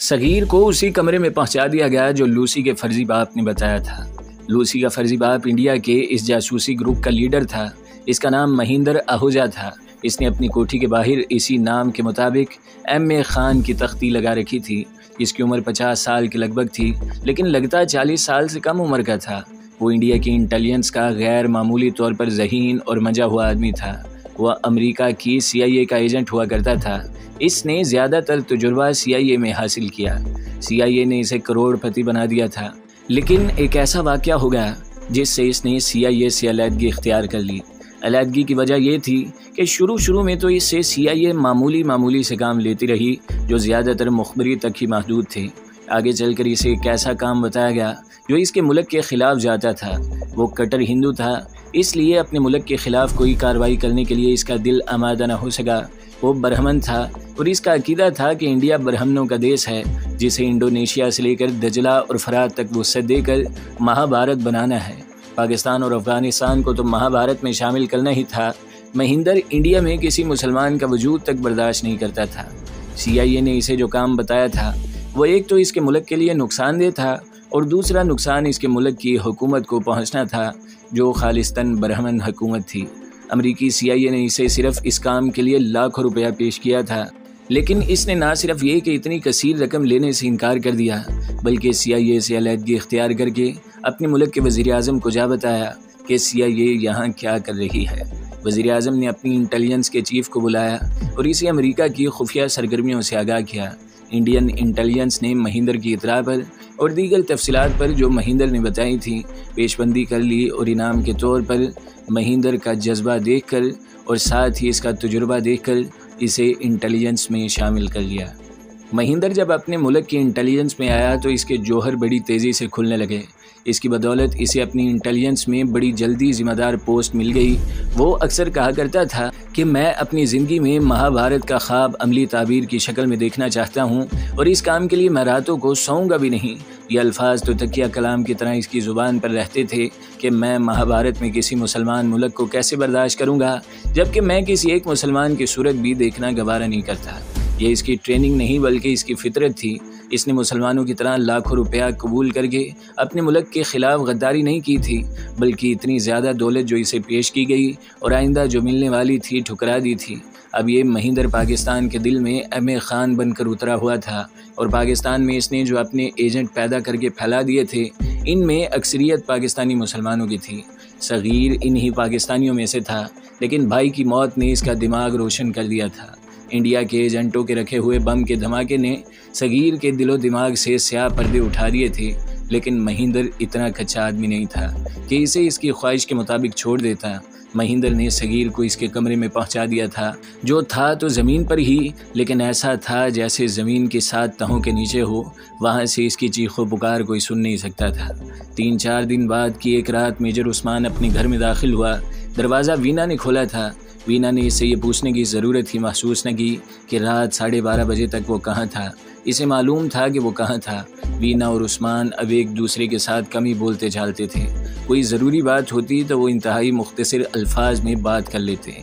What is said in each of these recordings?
सगीर को उसी कमरे में पहुंचा दिया गया जो लूसी के फर्जी बाप ने बताया था। लूसी का फर्जी बाप इंडिया के इस जासूसी ग्रुप का लीडर था। इसका नाम महिंदर आहूजा था। इसने अपनी कोठी के बाहर इसी नाम के मुताबिक M.A. खान की तख्ती लगा रखी थी। इसकी उम्र 50 साल के लगभग थी, लेकिन लगता 40 साल से कम उम्र का था। वो इंडिया की इंटेलिजेंस का गैर मामूली तौर पर ज़हीन और मंजा हुआ आदमी था। वह अमेरिका की CIA का एजेंट हुआ करता था। इसने ज़्यादातर तजुर्बा CIA में हासिल किया। CIA ने इसे करोड़पति बना दिया था, लेकिन एक ऐसा वाक़या हो गया जिससे इसने CIA से अलहदगी इख्तियार कर ली। अलहदगी की वजह यह थी कि शुरू में तो इससे CIA मामूली से काम लेती रही जो ज़्यादातर मुखबरी तक ही महदूद थे। आगे चलकर इसे एक ऐसा काम बताया गया जो इसके मुल्क के ख़िलाफ़ जाता था। वो कट्टर हिंदू था, इसलिए अपने मुल्क के ख़िलाफ़ कोई कार्रवाई करने के लिए इसका दिल आमादा न हो सका। वो ब्राह्मण था और इसका अकीदा था कि इंडिया ब्राह्मणों का देश है, जिसे इंडोनेशिया से लेकर दजला और फरात तक वुसअत देकर महाभारत बनाना है। पाकिस्तान और अफ़गानिस्तान को तो महाभारत में शामिल करना ही था। महिंदर इंडिया में किसी मुसलमान का वजूद तक बर्दाश्त नहीं करता था। CIA ने इसे जो काम बताया था वो एक तो इसके मुल्क के लिए नुकसानदेह था और दूसरा नुकसान इसके मुल्क की हुकूमत को पहुंचना था जो खालिस्तान ब्राह्मण हुकूमत थी। अमरीकी CIA ने इसे सिर्फ इस काम के लिए लाखों रुपया पेश किया था, लेकिन इसने ना सिर्फ ये कि इतनी कसीर रकम लेने से इनकार कर दिया, बल्कि CIA से अलहदगी इख्तियार करके अपने मुल्क के वज़ीर-ए-आज़म को जा बताया कि CIA यहाँ क्या कर रही है। वज़ीर-ए-आज़म ने अपनी इंटेलिजेंस के चीफ को बुलाया और इसे अमेरिका की खुफिया सरगर्मियों से आगाह किया। इंडियन इंटेलिजेंस ने महिंदर की इतला पर और दीगर तफसीलात पर जो महिंदर ने बताई थी पेशबंदी कर ली और इनाम के तौर पर महिंदर का जज्बा देखकर और साथ ही इसका तजुर्बा देखकर इसे इंटेलिजेंस में शामिल कर लिया। महिंदर जब अपने मुल्क की इंटेलिजेंस में आया तो इसके जौहर बड़ी तेज़ी से खुलने लगे। इसकी बदौलत इसे अपनी इंटेलिजेंस में बड़ी जल्दी ज़िम्मेदार पोस्ट मिल गई। वो अक्सर कहा करता था कि मैं अपनी ज़िंदगी में महाभारत का ख्वाब अमली ताबीर की शक्ल में देखना चाहता हूँ और इस काम के लिए मैं रातों को सोऊंगा भी नहीं। ये अल्फाज तो तकिया कलाम की तरह इसकी ज़ुबान पर रहते थे कि मैं महाभारत में किसी मुसलमान मुल्क को कैसे बर्दाश्त करूँगा, जबकि मैं किसी एक मुसलमान की सूरत भी देखना गवारा नहीं करता। ये इसकी ट्रेनिंग नहीं बल्कि इसकी फितरत थी। इसने मुसलमानों की तरह लाखों रुपया कबूल करके अपने मुल्क के ख़िलाफ़ गद्दारी नहीं की थी, बल्कि इतनी ज़्यादा दौलत जो इसे पेश की गई और आइंदा जो मिलने वाली थी ठुकरा दी थी। अब ये महिंदर पाकिस्तान के दिल में M.A. खान बनकर उतरा हुआ था और पाकिस्तान में इसने जो अपने एजेंट पैदा करके फैला दिए थे इनमें अक्सरियत पाकिस्तानी मुसलमानों की थी। सगीर इन्हीं पाकिस्तानियों में से था, लेकिन भाई की मौत ने इसका दिमाग रोशन कर दिया था। इंडिया के एजेंटों के रखे हुए बम के धमाके ने सगीर के दिलो दिमाग से स्याह पर्दे उठा दिए थे, लेकिन महिंदर इतना कच्चा आदमी नहीं था कि इसे इसकी ख्वाहिश के मुताबिक छोड़ देता। महिंदर ने सगीर को इसके कमरे में पहुंचा दिया था, जो था तो ज़मीन पर ही, लेकिन ऐसा था जैसे ज़मीन की 7 तहों के नीचे हो। वहाँ से इसकी चीखों पुकार कोई सुन नहीं सकता था। 3-4 दिन बाद की एक रात मेजर उस्मान अपने घर में दाखिल हुआ। दरवाज़ा वीना ने खोला था। वीना ने इससे ये पूछने की ज़रूरत ही महसूस न की कि रात 12:30 बजे तक वो कहाँ था। इसे मालूम था कि वो कहाँ था। वीना और उस्मान अब एक दूसरे के साथ कम ही बोलते चालते थे। कोई ज़रूरी बात होती तो वो इंतहाई मुख्तसर अल्फाज में बात कर लेते।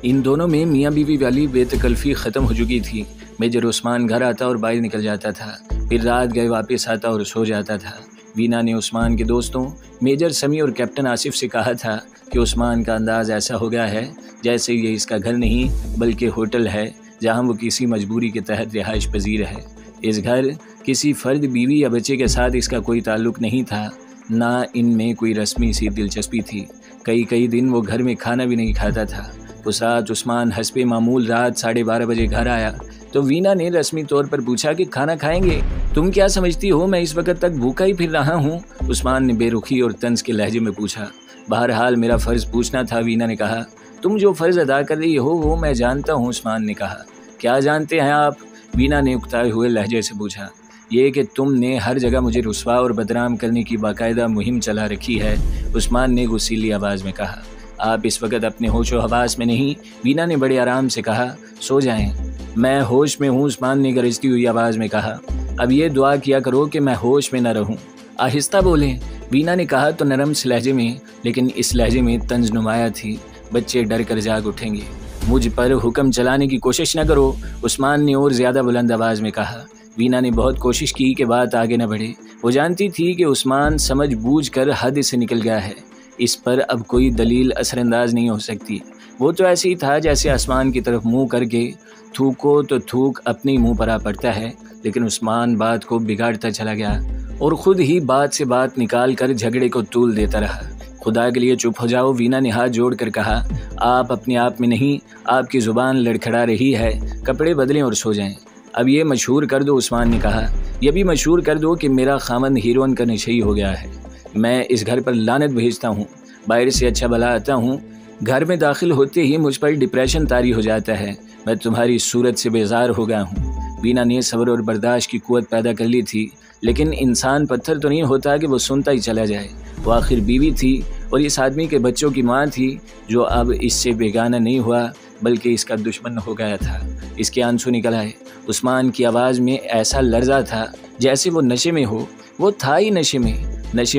इन दोनों में मियाँ बीवी वाली बेतकल्फ़ी ख़त्म हो चुकी थी। मेजर उस्मान घर आता और बाहर निकल जाता था, फिर रात गए वापस आता और सो जाता था। वीना ने उस्मान के दोस्तों मेजर समी और कैप्टन आसिफ से कहा था कि उस्मान का अंदाज़ ऐसा हो गया है जैसे ये इसका घर नहीं बल्कि होटल है, जहाँ वो किसी मजबूरी के तहत रिहाइश पजीर है। इस घर किसी फ़र्द, बीवी या बच्चे के साथ इसका कोई ताल्लुक़ नहीं था, ना इनमें कोई रस्मी सी दिलचस्पी थी। कई दिन वो घर में खाना भी नहीं खाता था। उस रात उस्मान हस्बे मामूल रात 12:30 बजे घर आया तो वीना ने रस्मी तौर पर पूछा कि खाना खाएंगे? तुम क्या समझती हो मैं इस वक्त तक भूखा ही फिर रहा हूँ? उस्मान ने बेरुखी और तंज के लहजे में पूछा। बहरहाल मेरा फ़र्ज़ पूछना था, वीना ने कहा। तुम जो फ़र्ज़ अदा कर रही हो वो मैं जानता हूँ, उस्मान ने कहा। क्या जानते हैं आप? वीना ने उकताए हुए लहजे से पूछा। ये कि तुमने हर जगह मुझे रुस्वा और बदनाम करने की बाकायदा मुहिम चला रखी है, उस्मान ने गुस्सीली आवाज़ में कहा। आप इस वक्त अपने होशो हवास में नहीं, वीना ने बड़े आराम से कहा। सो जाएं। मैं होश में हूँ, उस्मान ने गरजती हुई आवाज़ में कहा। अब ये दुआ किया करो कि मैं होश में न रहूँ। आहिस्ता बोलें, वीना ने कहा तो नरम से लहजे में, लेकिन इस लहजे में तंज नुमाया थी। बच्चे डर कर जाग उठेंगे। मुझ पर हुक्म चलाने की कोशिश न करो, उस्मान ने और ज़्यादा बुलंद आवाज़ में कहा। वीना ने बहुत कोशिश की कि बात आगे न बढ़े। वो जानती थी कि उस्मान समझ बूझ कर हद से निकल गया है। इस पर अब कोई दलील असरअंदाज नहीं हो सकती। वो तो ऐसे ही था जैसे आसमान की तरफ मुंह करके थूको तो थूक अपने मुंह पर आ पड़ता है। लेकिन उस्मान बात को बिगाड़ता चला गया और ख़ुद ही बात से बात निकाल कर झगड़े को तूल देता रहा। खुदा के लिए चुप हो जाओ, वीना ने हाथ जोड़ कर कहा। आप अपने आप में नहीं, आपकी ज़ुबान लड़खड़ा रही है। कपड़े बदलें और सो जाएं। अब ये मशहूर कर दो, उस्मान ने कहा। यह भी मशहूर कर दो कि मेरा खामन हीरोइन का नशई हो गया है। मैं इस घर पर लानत भेजता हूँ। बाहर से अच्छा भला आता हूँ, घर में दाखिल होते ही मुझ पर डिप्रेशन तारी हो जाता है। मैं तुम्हारी सूरत से बेजार हो गया हूँ। वीना ने सब्र और बर्दाश्त की कुव्वत पैदा कर ली थी, लेकिन इंसान पत्थर तो नहीं होता कि वो सुनता ही चला जाए। वो आखिर बीवी थी और इस आदमी के बच्चों की माँ थी, जो अब इससे बेगाना नहीं हुआ बल्कि इसका दुश्मन हो गया था। इसके आंसू निकल आए। उस्मान की आवाज़ में ऐसा लर्जा था जैसे वो नशे में हो। वो था ही नशे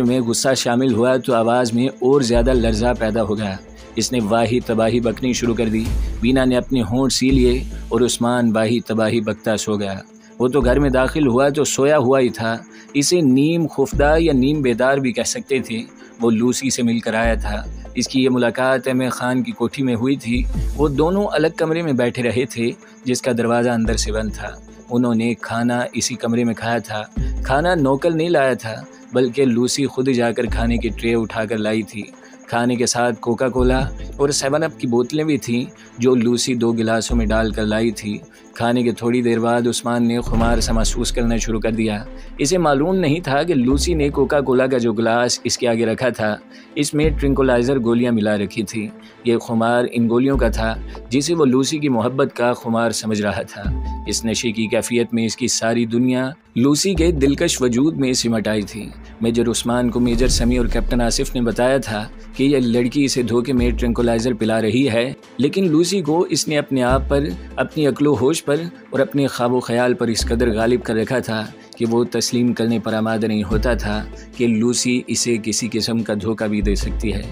में गुस्सा शामिल हुआ तो आवाज़ में और ज़्यादा लर्जा पैदा हो गया। इसने वाही तबाही बकनी शुरू कर दी। वीना ने अपने होंठ सी लिए और उस्मान वाही तबाही बकता सो गया। वो तो घर में दाखिल हुआ तो सोया हुआ ही था। इसे नीम खुफदा या नीम बेदार भी कह सकते थे। वो लूसी से मिलकर आया था। इसकी ये मुलाकात अहमद खान की कोठी में हुई थी। वो दोनों अलग कमरे में बैठे रहे थे, जिसका दरवाज़ा अंदर से बंद था। उन्होंने खाना इसी कमरे में खाया था। खाना नौकर नहीं लाया था, बल्कि लूसी खुद जाकर खाने की ट्रे उठाकर लाई थी। खाने के साथ कोका कोला और 7 अप की बोतलें भी थीं, जो लूसी 2 गिलासों में डालकर लाई थी। खाने के थोड़ी देर बाद उस्मान ने खुमार सा महसूस करना शुरू कर दिया। इसे मालूम नहीं था कि लूसी ने कोका कोला का जो गिलास इसके आगे रखा था, इसमें ट्रिंकुलाइज़र गोलियां मिला रखी थी। ये खुमार इन गोलियों का था, जिसे वो लूसी की मोहब्बत का खुमार समझ रहा था। इस नशे की कैफियत में इसकी सारी दुनिया लूसी के दिलकश वजूद में सिमट आई थी। मेजर उस्मान को मेजर समी और कैप्टन आसिफ ने बताया था कि यह लड़की इसे धोखे में ट्रिंकुलाइज़र पिला रही है, लेकिन लूसी को इसने अपने आप पर, अपनी अक्लो होश पर और अपने ख्वाबो ख्याल पर इस कदर गालिब कर रखा था कि वो तस्लीम करने पर आमादा नहीं होता था कि लूसी इसे किसी किस्म का धोखा भी दे सकती है।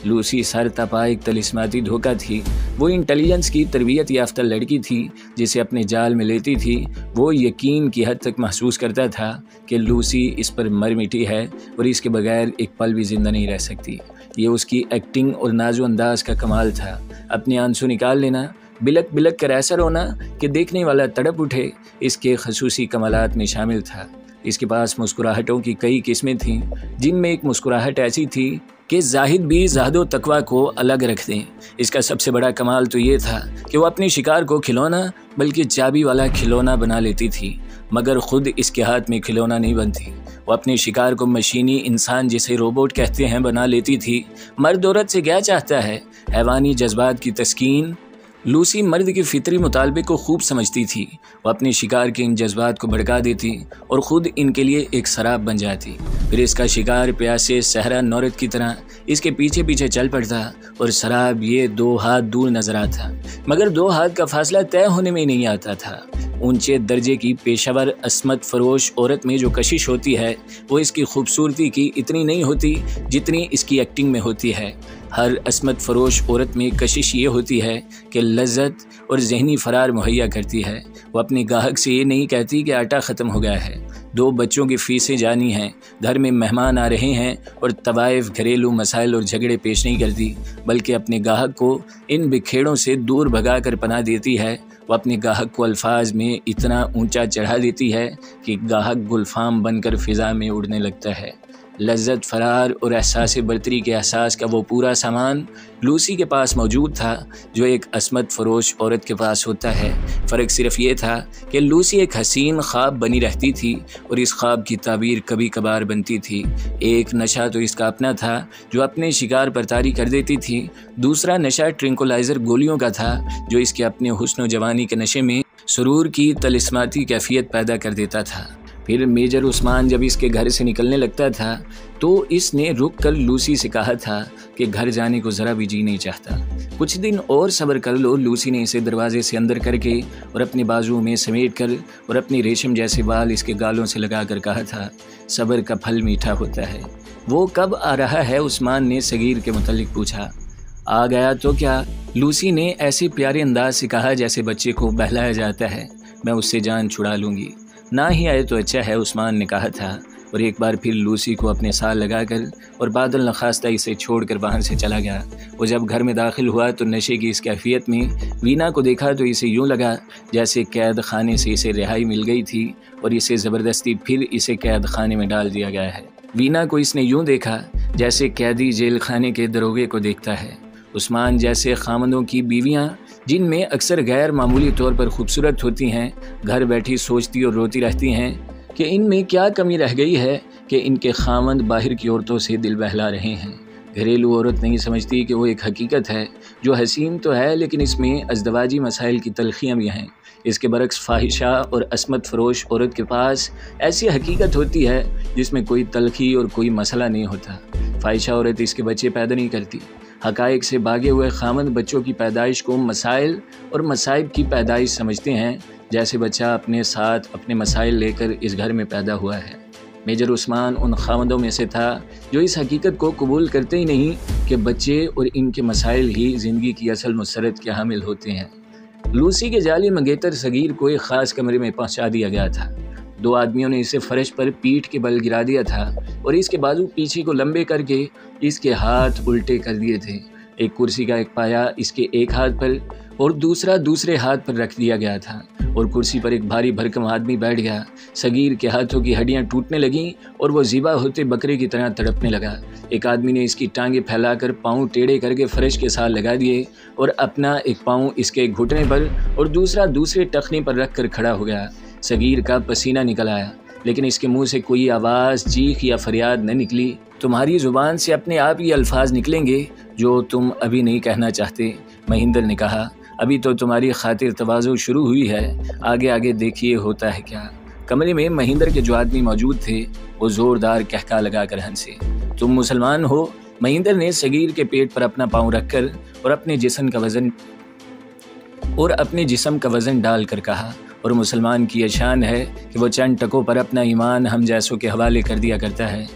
लूसी सर तपा एक तलिस्माती धोखा थी। वो इंटेलिजेंस की तरबियत याफ्ता लड़की थी, जिसे अपने जाल में लेती थी। वो यकीन की हद तक महसूस करता था कि लूसी इस पर मर मिटी है और इसके बगैर एक पल भी ज़िंदा नहीं रह सकती। ये उसकी एक्टिंग और नाजो अंदाज का कमाल था। अपने आंसू निकाल लेना, बिलक बिलक कर ऐसा रोना कि देखने वाला तड़प उठे, इसके खसूसी कमालात में शामिल था। इसके पास मुस्कुराहटों की कई किस्में थीं, जिनमें एक मुस्कुराहट ऐसी थी कि जाहिद भी ज़ाहदो तकवा को अलग रख दें। इसका सबसे बड़ा कमाल तो ये था कि वो अपने शिकार को खिलौना बल्कि चाबी वाला खिलौना बना लेती थी, मगर ख़ुद इसके हाथ में खिलौना नहीं बनती। वो अपने शिकार को मशीनी इंसान, जिसे रोबोट कहते हैं, बना लेती थी। मर्द औरत से क्या चाहता है? हैवानी जज्बात की तस्कीन। लूसी मर्द के फितरी मुतालबे को खूब समझती थी। वो अपने शिकार के इन जज्बात को भड़का देती और ख़ुद इनके लिए एक शराब बन जाती। फिर इसका शिकार प्यासे सहरा नौरत की तरह इसके पीछे पीछे चल पड़ता और शराब ये 2 हाथ दूर नजर आता, मगर 2 हाथ का फासला तय होने में नहीं आता था। ऊंचे दर्जे की पेशावर अस्मत फरोश औरत में जो कशिश होती है, वो इसकी खूबसूरती की इतनी नहीं होती जितनी इसकी एक्टिंग में होती है। हर अस्मत फरोश औरत में कशिश ये होती है कि लज्जत और जहनी फरार मुहैया करती है। वो अपने गाहक से ये नहीं कहती कि आटा ख़त्म हो गया है, 2 बच्चों की फ़ीसें जानी हैं, घर में मेहमान आ रहे हैं और तवाइफ, घरेलू मसाइल और झगड़े पेश नहीं करती, बल्कि अपने गाहक को इन बिखेड़ों से दूर भगा कर पनाह देती है। वो अपने गाहक को अल्फाज में इतना ऊंचा चढ़ा देती है कि गाहक गुलफाम बनकर फ़िज़ा में उड़ने लगता है। लज्जत, फरार और एहसास बर्तरी के एहसास का वो पूरा सामान लूसी के पास मौजूद था, जो एक अस्मत फरोश औरत के पास होता है। फ़र्क सिर्फ ये था कि लूसी एक हसीन ख्वाब बनी रहती थी और इस ख्वाब की ताबीर कभी कभार बनती थी। एक नशा तो इसका अपना था, जो अपने शिकार पर तारी कर देती थी। दूसरा नशा ट्रिंकुलाइज़र गोलियों का था, जो इसके अपने हुस्न व जवानी के नशे में सुरूर की तलिस्माती कैफियत पैदा कर देता था। फिर मेजर उस्मान जब इसके घर से निकलने लगता था तो इसने रुक कर लूसी से कहा था कि घर जाने को ज़रा भी जी नहीं चाहता, कुछ दिन और सब्र कर लो। लूसी ने इसे दरवाजे से अंदर करके और अपने बाजुओं में समेट कर और अपनी रेशम जैसे बाल इसके गालों से लगा कर कहा था, सब्र का फल मीठा होता है। वो कब आ रहा है? उस्मान ने सगीर के मुतालिक पूछा। आ गया तो क्या? लूसी ने ऐसे प्यारे अंदाज से कहा जैसे बच्चे को बहलाया जाता है। मैं उससे जान छुड़ा लूँगी। ना ही आए तो अच्छा है, उस्मान ने कहा था, और एक बार फिर लूसी को अपने साथ लगाकर और बादल नखास्ता इसे छोड़कर वहाँ से चला गया। वो जब घर में दाखिल हुआ तो नशे की इस कैफियत में वीना को देखा तो इसे यूँ लगा जैसे कैद खाने से इसे रिहाई मिल गई थी और इसे ज़बरदस्ती फिर इसे कैद खाने में डाल दिया गया है। वीना को इसने यूँ देखा जैसे कैदी जेल खाने के दरोगे को देखता है। उस्मान जैसे खामदों की बीवियाँ जिनमें अक्सर गैर मामूली तौर पर खूबसूरत होती हैं, घर बैठी सोचती और रोती रहती हैं कि इनमें क्या कमी रह गई है कि इनके खामंद बाहर की औरतों से दिल बहला रहे हैं। घरेलू औरत नहीं समझती कि वो एक हकीकत है जो हसीन तो है, लेकिन इसमें अज़दवाजी मसाइल की तलखियाँ भी हैं। इसके बरक्स फ़ाहिशा और असमत फ़रोश औरत के पास ऐसी हकीकत होती है जिसमें कोई तलखी और कोई मसला नहीं होता। फ़ाहिशा औरत इसके बच्चे पैदा नहीं करती। हक़ाइक़ से भागे हुए खामंद बच्चों की पैदाइश को मसाइल और मसाइब की पैदाइश समझते हैं, जैसे बच्चा अपने साथ अपने मसाइल लेकर इस घर में पैदा हुआ है। मेजर उस्मान उन खामदों में से था जो इस हकीकत को कबूल करते ही नहीं कि बच्चे और इनके मसाइल ही ज़िंदगी की असल मुसरत के हामिल होते हैं। लूसी के जाली मंगेतर सगीर को एक ख़ास कमरे में पहुंचा दिया गया था। 2 आदमियों ने इसे फर्श पर पीठ के बल गिरा दिया था और इसके बाजू पीछे को लंबे करके इसके हाथ उल्टे कर दिए थे। एक कुर्सी का एक पाया इसके एक हाथ पर और दूसरा दूसरे हाथ पर रख दिया गया था और कुर्सी पर एक भारी भरकम आदमी बैठ गया। सगीर के हाथों की हड्डियां टूटने लगीं और वो ज़िबा होते बकरे की तरह तड़पने लगा। एक आदमी ने इसकी टांगें फैलाकर पाँव टेढ़े करके फर्श के साथ लगा दिए और अपना एक पाँव इसके घुटने पर और दूसरा दूसरे टखने पर रख कर खड़ा हो गया। सगीर का पसीना निकल आया, लेकिन इसके मुंह से कोई आवाज़, चीख या फरियाद न निकली। तुम्हारी ज़ुबान से अपने आप ये अल्फाज निकलेंगे जो तुम अभी नहीं कहना चाहते, महिंदर ने कहा। अभी तो तुम्हारी खातिर तवाज़ु शुरू हुई है, आगे आगे देखिए होता है क्या। कमरे में महिंदर के जो आदमी मौजूद थे वो ज़ोरदार कहका लगाकर हंसे। तुम मुसलमान हो? महिंदर ने सगीर के पेट पर अपना पाँव रखकर और अपने जिस्म का वज़न डालकर कहा, और मुसलमान की यह शान है कि वो चंद टकों पर अपना ईमान हम जैसों के हवाले कर दिया करता है।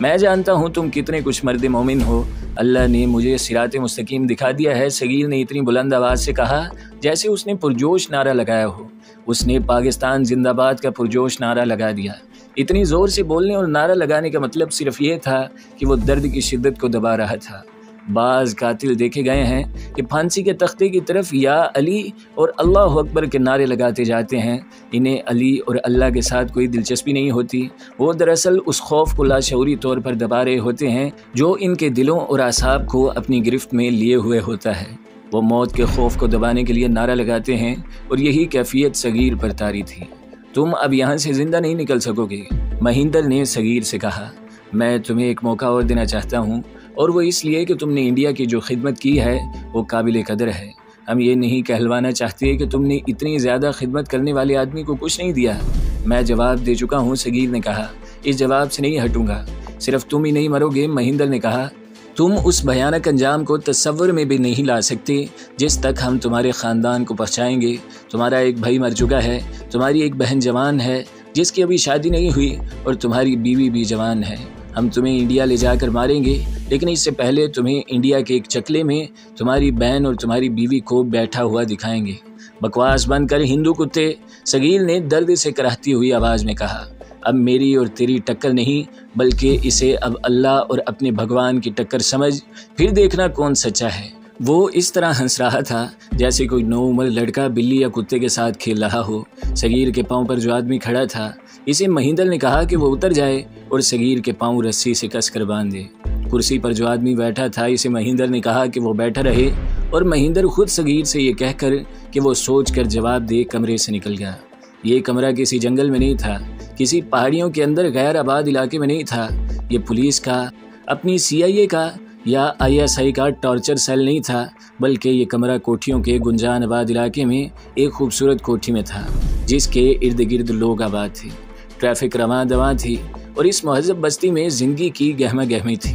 मैं जानता हूँ तुम कितने कुछ मर्द मोमिन हो, अल्लाह ने मुझे सिराते मुस्तकीम दिखा दिया है। सगीर ने इतनी बुलंद आवाज़ से कहा जैसे उसने पुरजोश नारा लगाया हो। उसने पाकिस्तान जिंदाबाद का पुरजोश नारा लगा दिया। इतनी ज़ोर से बोलने और नारा लगाने का मतलब सिर्फ ये था कि वो दर्द की शिद्दत को दबा रहा था। बाज़ कातिल देखे गए हैं कि फांसी के तख्ते की तरफ या अली और अल्लाह अकबर के नारे लगाते जाते हैं। इन्हें अली और अल्लाह के साथ कोई दिलचस्पी नहीं होती। वो दरअसल उस खौफ को लाशऊरी तौर पर दबा रहे होते हैं जो इनके दिलों और आसाब को अपनी गिरफ्त में लिए हुए होता है। वो मौत के खौफ को दबाने के लिए नारा लगाते हैं और यही कैफियत सगीर पर तारी थी। तुम अब यहाँ से ज़िंदा नहीं निकल सकोगे, महिंदर ने सगीर से कहा। मैं तुम्हें एक मौका और देना चाहता हूँ, और वो इसलिए कि तुमने इंडिया की जो खिदमत की है वो काबिल कदर है। हम ये नहीं कहलवाना चाहते कि तुमने इतनी ज़्यादा खिदमत करने वाले आदमी को कुछ नहीं दिया। मैं जवाब दे चुका हूँ, सगीर ने कहा। इस जवाब से नहीं हटूंगा। सिर्फ तुम ही नहीं मरोगे, महिंदर ने कहा। तुम उस भयानक अंजाम को तस्वर में भी नहीं ला सकते जिस तक हम तुम्हारे ख़ानदान को पहुँचाएंगे। तुम्हारा एक भाई मर चुका है, तुम्हारी एक बहन जवान है जिसकी अभी शादी नहीं हुई, और तुम्हारी बीवी भी जवान है। हम तुम्हें इंडिया ले जाकर मारेंगे, लेकिन इससे पहले तुम्हें इंडिया के एक चकले में तुम्हारी बहन और तुम्हारी बीवी को बैठा हुआ दिखाएंगे। बकवास बंद कर हिंदू कुत्ते, सगीर ने दर्द से कराहती हुई आवाज़ में कहा। अब मेरी और तेरी टक्कर नहीं, बल्कि इसे अब अल्लाह और अपने भगवान की टक्कर समझ, फिर देखना कौन सच्चा है। वो इस तरह हंस रहा था जैसे कोई नौउम्र लड़का बिल्ली या कुत्ते के साथ खेल रहा हो। सगीर के पाँव पर जो आदमी खड़ा था, इसे महिंदर ने कहा कि वो उतर जाए और सगीर के पाँव रस्सी से कसकर बांध दे। कुर्सी पर जो आदमी बैठा था, इसे महिंदर ने कहा कि वो बैठा रहे, और महिंदर खुद सगीर से ये कहकर कि वो सोच कर जवाब दे कमरे से निकल गया। ये कमरा किसी जंगल में नहीं था, किसी पहाड़ियों के अंदर गैर आबाद इलाके में नहीं था। ये पुलिस का, अपनी CIA का या ISI का टॉर्चर सेल नहीं था, बल्कि ये कमरा कोठियों के गुंजान आबाद इलाके में एक खूबसूरत कोठी में था जिसके इर्द गिर्द लोग आबाद थे। ट्रैफिक रवां दवां थी और इस महज़ब बस्ती में ज़िंदगी की गहमा गहमी थी।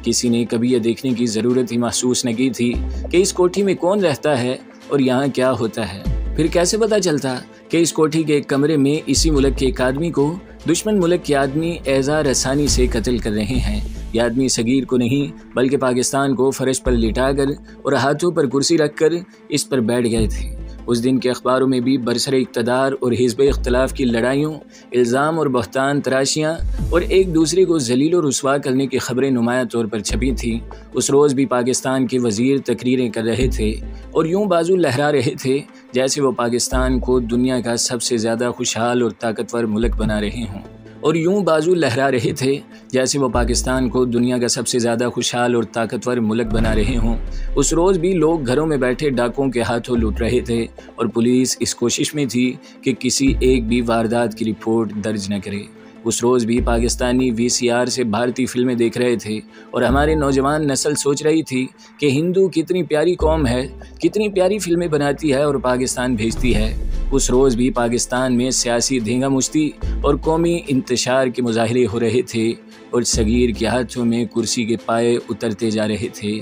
किसी ने कभी यह देखने की ज़रूरत ही महसूस न की थी कि इस कोठी में कौन रहता है और यहाँ क्या होता है। फिर कैसे पता चलता कि इस कोठी के एक कमरे में इसी मुल्क के एक आदमी को दुश्मन मुल्क के आदमी एज़ार आसानी से कत्ल कर रहे हैं। यह आदमी सगीर को नहीं बल्कि पाकिस्तान को फर्श पर लिटाकर और हाथों पर कुर्सी रखकर इस पर बैठ गए थे। उस दिन के अखबारों में भी बरसरे इक़्तिदार और हिज़्ब इख्तिलाफ़ की लड़ाइयों, इल्ज़ाम और बहतान तराशियाँ और एक दूसरे को ज़लील और रुस्वा करने की ख़बरें नुमायाँ तौर पर छपी थीं। उस रोज़ भी पाकिस्तान के वज़ीर तकरीरें कर रहे थे और यूँ बाजू लहरा रहे थे जैसे वो पाकिस्तान को दुनिया का सबसे ज़्यादा खुशहाल और ताकतवर मुल्क बना रहे हों और यूँ बाजू लहरा रहे थे जैसे वो पाकिस्तान को दुनिया का सबसे ज़्यादा खुशहाल और ताकतवर मुल्क बना रहे हों। उस रोज़ भी लोग घरों में बैठे डाकुओं के हाथों लूट रहे थे और पुलिस इस कोशिश में थी कि किसी एक भी वारदात की रिपोर्ट दर्ज न करे। उस रोज़ भी पाकिस्तानी VCR से भारतीय फिल्में देख रहे थे और हमारे नौजवान नस्ल सोच रही थी कि हिंदू कितनी प्यारी कौम है, कितनी प्यारी फिल्में बनाती है और पाकिस्तान भेजती है। उस रोज़ भी पाकिस्तान में सियासी धींगा मुश्ती और कौमी इंतशार के मुजाहरे हो रहे थे और सगीर के हाथों में कुर्सी के पाए उतरते जा रहे थे।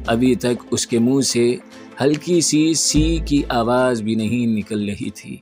अभी तक उसके मुंह से हल्की सी की आवाज़ भी नहीं निकल रही थी।